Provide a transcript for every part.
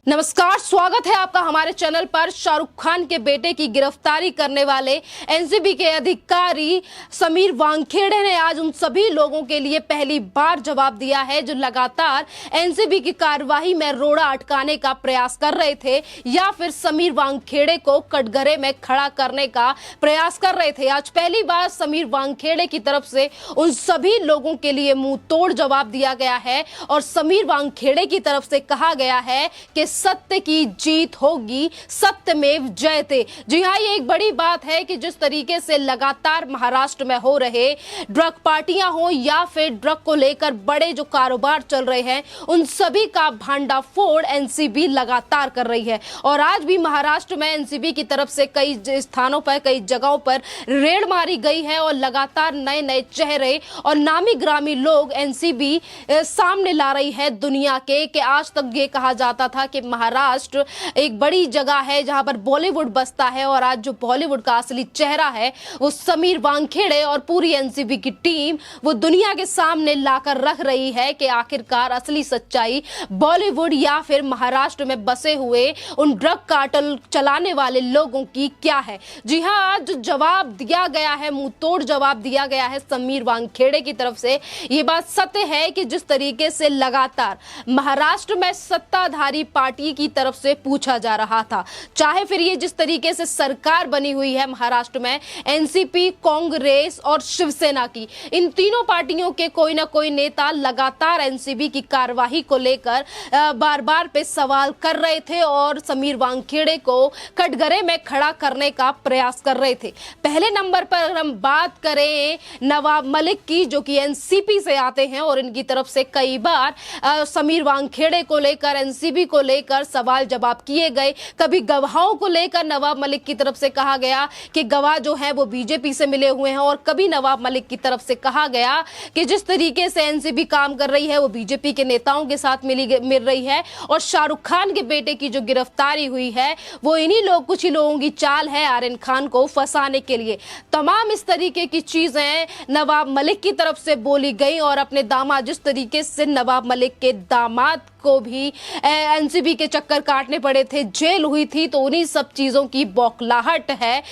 नमस्कार, स्वागत है आपका हमारे चैनल पर। शाहरुख खान के बेटे की गिरफ्तारी करने वाले एनसीबी के अधिकारी समीर वानखेड़े ने आज उन सभी लोगों के लिए पहली बार जवाब दिया है जो लगातार एनसीबी की कार्रवाई में रोड़ा अटकाने का प्रयास कर रहे थे या फिर समीर वानखेड़े को कटघरे में खड़ा करने का प्रयास कर रहे थे। आज पहली बार समीर वानखेड़े की तरफ से उन सभी लोगों के लिए मुंह तोड़ जवाब दिया गया है और समीर वानखेड़े की तरफ से कहा गया है कि सत्य की जीत होगी, सत्यमेव जयते। जी हाँ, ये एक बड़ी बात है कि जिस तरीके से लगातार महाराष्ट्र में हो रहे ड्रग पार्टियां हो या फिर ड्रग को लेकर बड़े जो कारोबार चल रहे हैं उन सभी का भांडाफोड़ एनसीबी लगातार कर रही है। और आज भी महाराष्ट्र में एनसीबी की तरफ से कई स्थानों पर, कई जगहों पर रेड मारी गई है और लगातार नए नए चेहरे और नामी ग्रामी लोग एनसीबी सामने ला रही है दुनिया के। कि आज तक ये कहा जाता था कि महाराष्ट्र एक बड़ी जगह है जहां पर बॉलीवुड बसता है और आज जो बॉलीवुड का असली चेहरा है वो समीर वानखेड़े और पूरी एनसीबी की टीम वो दुनिया के सामने लाकर रख रही है कि आखिरकार असली सच्चाई बॉलीवुड या फिर महाराष्ट्र में बसे हुए उन ड्रग कार्टेल चलाने वाले लोगों की क्या है। जी हां, आज जवाब दिया गया है, मुंह तोड़ जवाब दिया गया है समीर वानखेड़े की तरफ से। ये बात सत्य है कि जिस तरीके से लगातार महाराष्ट्र में सत्ताधारी पार्टी की तरफ से पूछा जा रहा था, चाहे फिर ये जिस तरीके से सरकार बनी हुई है महाराष्ट्र में एनसीपी, कांग्रेस और शिवसेना की, इन तीनों पार्टियों के कोई ना कोई नेता लगातार एनसीबी की कार्यवाही को लेकर बार बार पे सवाल कर रहे थे और समीर वानखेड़े को कटघरे में खड़ा करने का प्रयास कर रहे थे। पहले नंबर पर अगर हम बात करें नवाब मलिक की, जो कि एनसीपी से आते हैं और इनकी तरफ से कई बार समीर वानखेड़े को लेकर, एनसीबी को लेकर सवाल जवाब किए गए। कभी गवाहों को लेकर नवाब मलिक की तरफ से कहा गया कि गवाह जो है वो बीजेपी से मिले हुए हैं और कभी नवाब मलिक की तरफ से कहा गया कि जिस तरीके से एनसीबी काम कर रही है वो बीजेपी के नेताओं के साथ मिल रही है और शाहरुख खान के बेटे की जो गिरफ्तारी हुई है वो इन्हीं लोग, कुछ ही लोगों की चाल है आर्यन खान को फंसाने के लिए। तमाम इस तरीके की चीजें नवाब मलिक की तरफ से बोली गई और अपने दामाद, जिस तरीके से नवाब मलिक के दामाद को भी एनसीबी के चक्कर काटने पड़े थे, जेल हुई थी, तो उन्हीं सब चीजों की बौखलाहट है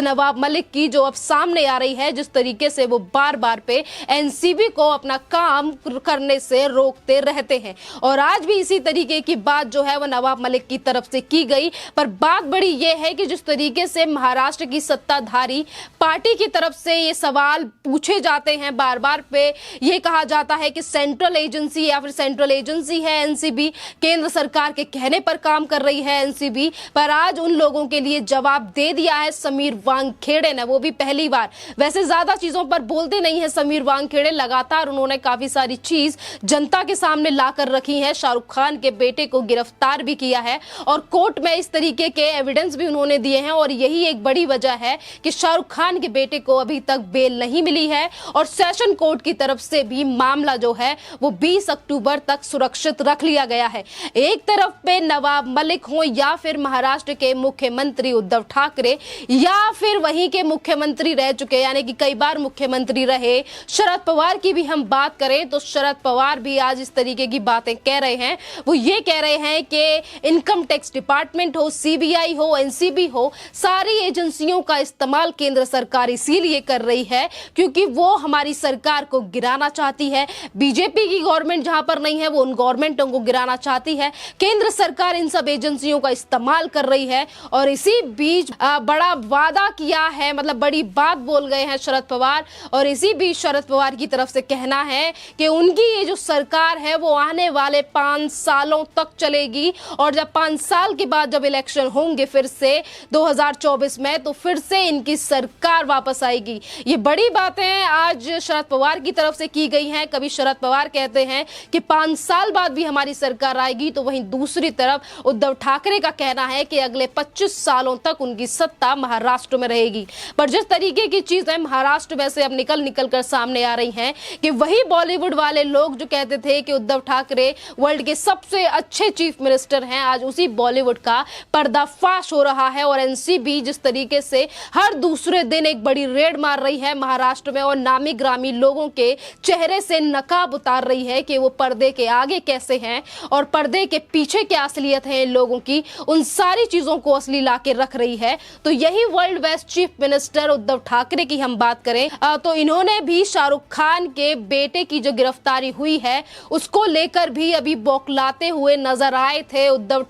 नवाब मलिक की जो अब सामने आ रही है। जिस तरीके से वो बार बार पे एनसीबी को अपना काम करने से रोकते रहते हैं और आज भी इसी तरीके की बात जो है वो नवाब मलिक की तरफ से की गई। पर बात बड़ी ये है कि जिस तरीके से महाराष्ट्र की सत्ताधारी पार्टी की तरफ से ये सवाल पूछे जाते हैं, बार बार पे ये कहा जाता है कि सेंट्रल एजेंसी या फिर सेंट्रल एजेंसी है एनसीबी, केंद्र सरकार के कहने पर काम कर रही है एनसीबी, पर आज उन लोगों के लिए जवाब दे दिया है समीर वानखेड़े ने, वो भी पहली बार। वैसे ज्यादा चीजों पर बोलते नहीं है समीर वानखेड़े, लगातार उन्होंने काफी सारी चीज जनता के सामने लाकर रखी है। शाहरुख खान के बेटे को गिरफ्तार भी किया है और कोर्ट में इस तरीके के एविडेंस भी उन्होंने दिए हैं और यही एक बड़ी वजह है कि शाहरुख खान के बेटे को अभी तक बेल नहीं मिली है और सेशन कोर्ट की तरफ से भी मामला जो है वो 20 अक्टूबर तक सुरक्षित रख लिया गया है। एक तरफ पे नवाब मलिक हो या फिर महाराष्ट्र के मुख्यमंत्री उद्धव ठाकरे या फिर वहीं के मुख्यमंत्री रह चुके, यानी कि कई बार मुख्यमंत्री रहे शरद पवार की भी हम बात करें तो शरद पवार भी आज इस तरीके की बातें कह रहे हैं। वो ये कह रहे हैं कि इनकम टैक्स डिपार्टमेंट हो, सीबीआई हो, एनसीबी हो, सारी एजेंसियों का इस्तेमाल केंद्र सरकार इसीलिए कर रही है क्योंकि वो हमारी सरकार को गिराना चाहती है। बीजेपी की गवर्नमेंट जहां पर नहीं है वो उन गवर्नमेंटों को गिराना चाहती है। केंद्र सरकार इन सब एजेंसियों का इस्तेमाल कर रही है और इसी बीच बड़ा वादा किया है, मतलब बड़ी बात बोल गए हैं शरद पवार और इसी बीच शरद पवार की तरफ से कहना है कि उनकी ये जो सरकार है वो आने वाले 5 सालों तक चलेगी और जब 5 साल के बाद जब इलेक्शन होंगे फिर से 2024 में, तो फिर से इनकी सरकार वापस आएगी। ये बड़ी बातें आज शरद पवार की तरफ से की गई हैं। कभी शरद पवार कहते हैं कि 5 साल बाद भी हमारी सरकार आएगी, तो वहीं दूसरी तरफ उद्धव ठाकरे का कहना है कि अगले 25 सालों तक उनकी सत्ता महाराष्ट्र में रहेगी। पर जिस तरीके की चीजें महाराष्ट्र में से अब निकल कर सामने आ रही हैं कि वही बॉलीवुड वाले लोग जो कहते थे कि उद्धव ठाकरे वर्ल्ड के सबसे अच्छे चीफ मिनिस्टर हैं, आज उसी बॉलीवुड का पर्दाफाश हो रहा है और एनसीबी जिस तरीके से हर दूसरे दिन एक बड़ी रेड मार रही है महाराष्ट्र में और नामी ग्रामी लोगों के चेहरे से नकाब उतार रही है कि वो पर्दे के आगे कैसे हैं और पर्दे के पीछे क्या असलियत है इन लोगों की, उन सारी चीजों को असली ला के रख रही है। तो यही world best chief minister Uddhav Thackeray की हम बात करें तो इन्होंने भी शाहरुख खान के बेटे की जो गिरफ्तारी हुई है उसको लेकर भी अभी बौखलाते हुए नजर आए थे उद्धव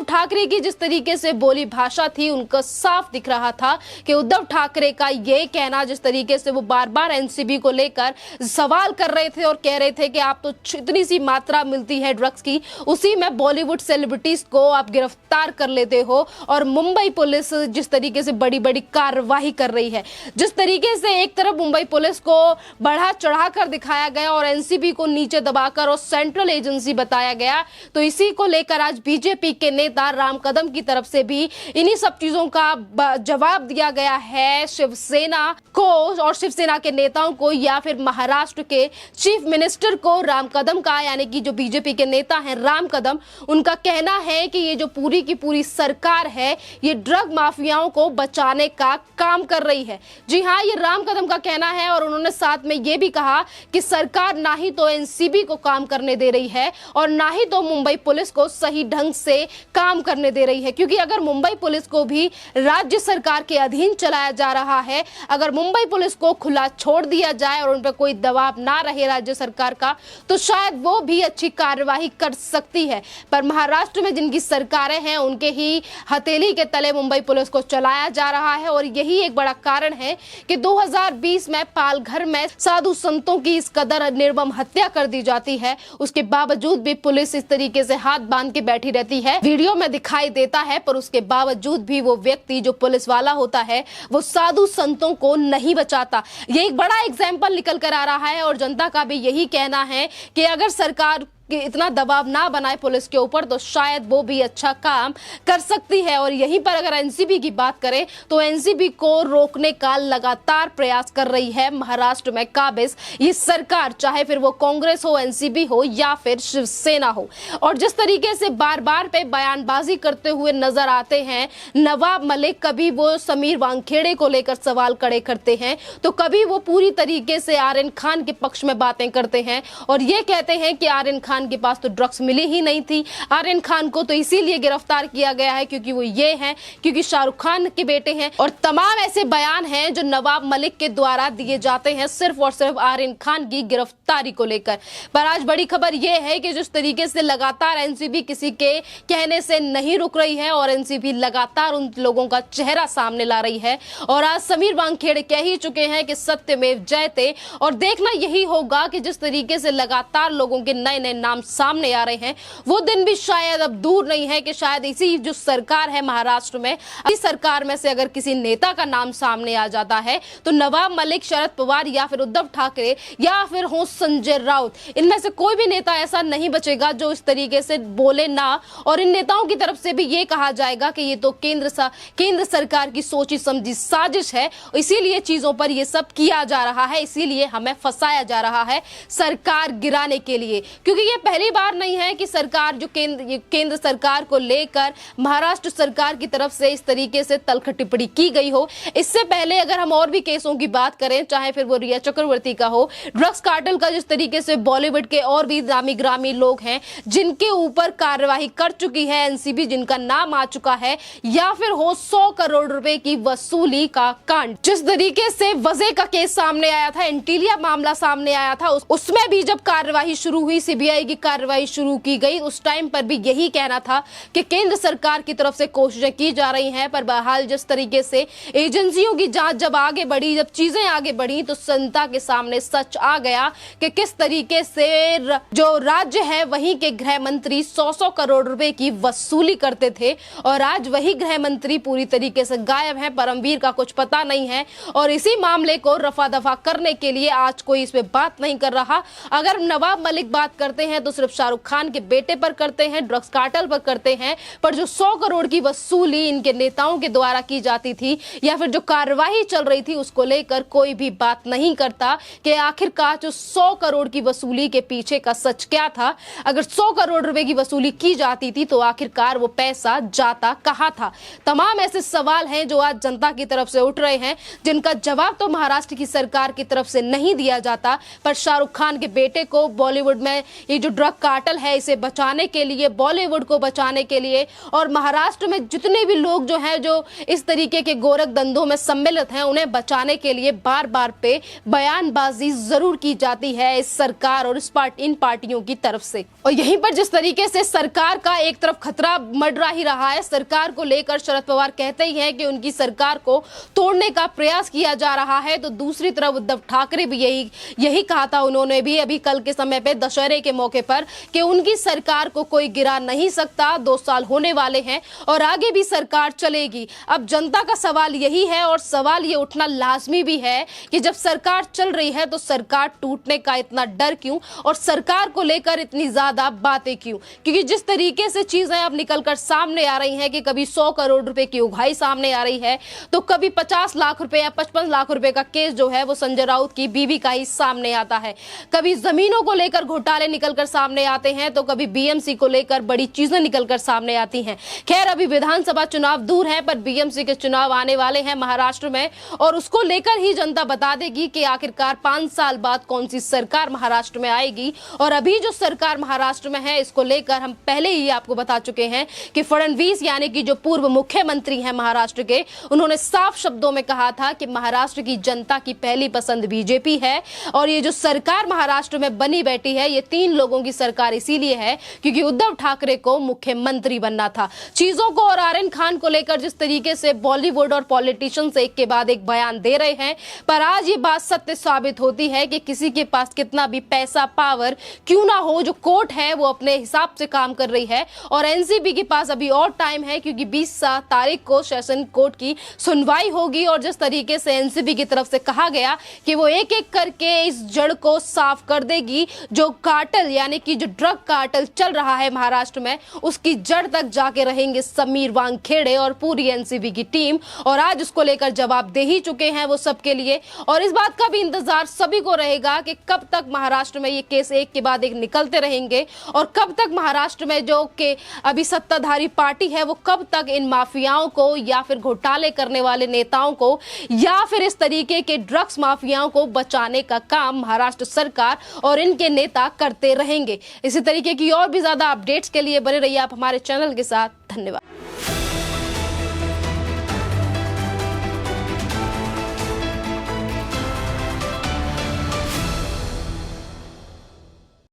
ठाकरे की जिस तरीके से बोली भाषा थी उनका साफ दिख रहा था कि उद्धव ठाकरे का ये कहना, जिस तरीके से वो बार बार एनसीबी को लेकर सवाल कर रहे थे और कह रहे थे कि आप तो इतनी सी मात्रा मिलती है ड्रग्स की, उसी में बॉलीवुड सेलिब्रिटीज को आप गिरफ्तार कर लेते हो। और मुंबई पुलिस जिस तरीके से बड़ी बड़ी कार्रवाई कर रही है, जिस तरीके से एक तरफ मुंबई पुलिस को बढ़ा चढ़ाकर दिखाया गया और एनसीबी को नीचे दबाकर और सेंट्रल एजेंसी बताया गया, तो इसी को लेकर आज बीजेपी के नेता राम कदम की तरफ से भी इन्हीं सब चीजों का जवाब दिया गया है शिवसेना को और शिवसेना के नेताओं को, या फिर महाराष्ट्र के चीफ मिनिस्टर को राम कदम का, यानी कि जो बीजेपी के नेता हैं राम कदम, उनका कहना है कि ये जो पूरी की पूरी सरकार है ये ड्रग माफियाओं को बचाने का काम कर रही है। जी हाँ, ये राम कदम का कहना है और उन्होंने साथ में ये भी कहा कि सरकार ना ही तो एनसीबी को काम करने दे रही है और ना ही तो मुंबई पुलिस को सही ढंग से काम करने दे रही है, क्योंकि अगर मुंबई पुलिस को भी राज्य सरकार के अधीन चलाया जा रहा है, अगर मुंबई पुलिस को खुला छोड़ दिया जाए और उन पर कोई दबाव ना रहे राज्य सरकार का, तो शायद वो भी अच्छी कार्यवाही कर सकती है। पर महाराष्ट्र में जिनकी सरकारें हैं उनके ही हथेली के तले मुंबई पुलिस को चलाया जा रहा है और यही एक बड़ा कारण है कि 2020 में पालघर में साधु संतों की इस कदर निर्मम हत्या कर दी जाती है, उसके बावजूद भी पुलिस इस तरीके से हाथ बांध के बैठी रहती है। वीडियो में दिखाई देता है पर उसके बावजूद भी वो व्यक्ति जो पुलिस वाला होता है वो साधु संतों को नहीं बचाता। ये एक बड़ा एग्जाम्पल निकल कर आ रहा है और जनता का भी यही कहना है कि अगर सरकार कि इतना दबाव ना बनाए पुलिस के ऊपर तो शायद वो भी अच्छा काम कर सकती है। और यहीं पर अगर एनसीबी की बात करें तो एनसीबी को रोकने का लगातार प्रयास कर रही है महाराष्ट्र में काबिज ये सरकार, चाहे फिर वो कांग्रेस हो, एनसीबी हो या फिर शिवसेना हो। और जिस तरीके से बार बार पे बयानबाजी करते हुए नजर आते हैं नवाब मलिक, कभी वो समीर वानखेड़े को लेकर सवाल खड़े करते हैं तो कभी वो पूरी तरीके से आर्यन खान के पक्ष में बातें करते हैं और ये कहते हैं कि आर्यन खान के पास तो ड्रग्स मिली ही नहीं थी, आर्यन खान को तो इसीलिए गिरफ्तार किया गया है क्योंकि वो ये हैं, क्योंकि शाहरुख खान के बेटे हैं। और तमाम ऐसे बयान हैं जो नवाब मलिक के द्वारा दिए जाते हैं सिर्फ और सिर्फ आर्यन खान की गिरफ्तारी को लेकर। पर आज बड़ी खबर यह है कि जिस तरीके से लगातार एनसीबी किसी के कहने से नहीं रुक रही है और एनसीबी लगातार उन लोगों का चेहरा सामने ला रही है और आज समीर वानखेड़े कह ही चुके हैं कि सत्यमेव जयते। और देखना यही होगा कि जिस तरीके से लगातार लोगों के नए नए नाम सामने आ रहे हैं वो दिन भी शायद अब दूर नहीं है कि शायद इसी जो सरकार है महाराष्ट्र में, इस सरकार में से अगर किसी नेता का नाम सामने आ जाता है तो नवाब मलिक, शरद पवार या फिर उद्धव ठाकरे या फिर हो संजय राउत, इनमें से कोई भी नेता ऐसा नहीं बचेगा जो इस तरीके से बोले ना। और इन नेताओं की तरफ से भी ये कहा जाएगा कि ये तो केंद्र सरकार की सोची समझी साजिश है, इसीलिए चीजों पर ये सब किया जा रहा है, इसीलिए हमें फंसाया जा रहा है सरकार गिराने के लिए। क्योंकि ये पहली बार नहीं है कि सरकार जो केंद्र सरकार को लेकर महाराष्ट्र सरकार की तरफ से इस तरीके से तल्ख टिप्पणी की गई हो। इससे पहले अगर हम और भी केसों की बात करें, चाहे फिर वो रिया चक्रवर्ती का हो, ड्रग्स कार्टेल का, जिस तरीके से बॉलीवुड के और भी नामी ग्रामी लोग हैं जिनके ऊपर कार्रवाई कर चुकी है एनसीबी, जिनका नाम आ चुका है, या फिर हो 100 करोड़ रुपए की वसूली का कांड, जिस तरीके से वजह का केस सामने आया था, एंटीलिया मामला सामने आया था, उसमें भी जब कार्रवाई शुरू हुई, सीबीआई की कार्रवाई शुरू की गई, उस टाइम पर भी यही कहना था कि केंद्र सरकार की तरफ से कोशिशें की जा रही हैं। पर बहरहाल जिस तरीके से एजेंसियों की जांच जब आगे बढ़ी, जब चीजें आगे बढ़ी तो जनता के सामने सच आ गया कि किस तरीके से जो राज्य है वहीं के गृह मंत्री 100 करोड़ रुपए की वसूली करते थे और आज वही गृह मंत्री पूरी तरीके से गायब है, परमवीर का कुछ पता नहीं है। और इसी मामले को रफा दफा करने के लिए आज कोई इस पे बात नहीं कर रहा। अगर नवाब मलिक बात करते हैं तो सिर्फ शाहरुख खान के बेटे पर करते हैं, ड्रग्स कार्टेल पर करते हैं, पर जो 100 करोड़ की वसूली इनके नेताओं के द्वारा की जाती थी या फिर जो कार्रवाई चल रही थी उसको लेकर कोई भी बात नहीं करता कि आखिरकार जो 100 करोड़ की वसूली के पीछे का सच क्या था। अगर 100 करोड़ रुपए की वसूली की जाती थी तो आखिरकार वो पैसा जाता कहां था। तमाम ऐसे सवाल हैं जो आज जनता की तरफ से उठ रहे हैं, जिनका जवाब तो महाराष्ट्र की सरकार की तरफ से नहीं दिया जाता। पर शाहरुख खान के बेटे को बॉलीवुड में ये जो ड्रग कार्टेल है इसे बचाने के लिए, बॉलीवुड को बचाने के लिए और महाराष्ट्र में जितने भी लोग जो हैं जो इस तरीके के गोरख धंधों में सम्मिलित हैं उन्हें बचाने के लिए बार बार पे बयानबाजी जरूर की जाती है इस सरकार और इन पार्टियों की तरफ से। और यहीं पर जिस तरीके से सरकार का एक तरफ खतरा मंडरा ही रहा है, सरकार को लेकर शरद पवार कहते ही हैं कि उनकी सरकार को तोड़ने का प्रयास किया जा रहा है, तो दूसरी तरफ उद्धव ठाकरे भी यही कहा था उन्होंने भी अभी कल के समय पे दशहरे के मौके पर कि उनकी सरकार को कोई गिरा नहीं सकता, 2 साल होने वाले हैं और आगे भी सरकार चलेगी। अब जनता का सवाल यही है और सवाल ये उठना लाजमी भी है कि जब सरकार चल रही है तो सरकार टूटने का इतना डर क्यों और सरकार को लेकर इतनी ज्यादा बातें क्यों? क्योंकि जिस तरीके से चीजें अब निकलकर सामने आ रही हैं कि कभी 100 करोड़ रुपए की उगाही सामने आ रही है तो कभी 50 लाख रुपए या 55 लाख रुपए का केस जो है वो संजय राउत की बीवी का ही सामने आता है, कभी जमीनों को लेकर घोटाले निकलकर सामने आते हैं तो कभी बीएमसी को लेकर बड़ी चीजें निकलकर सामने आती हैं। खैर अभी विधानसभा चुनाव दूर है पर बीएमसी के चुनाव आने वाले हैं महाराष्ट्र में और उसको लेकर ही जनता बता देगी कि आखिरकार 5 साल बाद कौन सी सरकार महाराष्ट्र में आएगी। और अभी जो सरकार महाराष्ट्र में है इसको लेकर हम पहले ही आपको बता चुके हैं कि फडणवीस यानी कि जो पूर्व मुख्यमंत्री हैं महाराष्ट्र के, उन्होंने साफ शब्दों में कहा था कि महाराष्ट्र की जनता की पहली पसंद बीजेपी है और ये जो सरकार महाराष्ट्र में बनी बैठी है ये 3 लोगों की सरकार इसीलिए है क्योंकि उद्धव ठाकरे को मुख्यमंत्री बनना था। चीजों को और आर्यन खान को लेकर जिस तरीके से बॉलीवुड और पॉलिटिशियंस एक के बाद एक बयान दे रहे हैं, पर आज ये बात सत्य साबित होती है कि किसी के पास कितना भी पैसा पावर क्यों ना हो, जो कोर्ट है वो अपने हिसाब से काम कर रही है और एनसीबी के पास अभी और टाइम है क्योंकि 20 तारीख को सेशन कोर्ट की सुनवाई होगी और जिस तरीके से एनसीबी की तरफ से कहा गया कि वो एक एक करके इस जड़ को साफ कर देगी, जो कार्टेल यानी कि जो ड्रग कार्टेल चल रहा है महाराष्ट्र में उसकी जड़ तक जाके रहेंगे समीर वानखेड़े और पूरी एनसीबी की टीम और आज उसको लेकर जवाब दे ही चुके हैं वो सबके लिए। और इस बात का भी इंतजार सभी को रहेगा कि कब तक महाराष्ट्र में ये केस एक के बाद एक निकलते रहेंगे और कब तक महाराष्ट्र में जो कि अभी सत्ताधारी पार्टी है वो कब तक इन माफियाओं को या फिर घोटाले करने वाले नेताओं को या फिर इस तरीके के ड्रग्स माफियाओं को बचाने का काम महाराष्ट्र सरकार और इनके नेता करते रहेंगे। इसी तरीके की और भी ज्यादा अपडेट्स के लिए बने रहिए आप हमारे चैनल के साथ। धन्यवाद।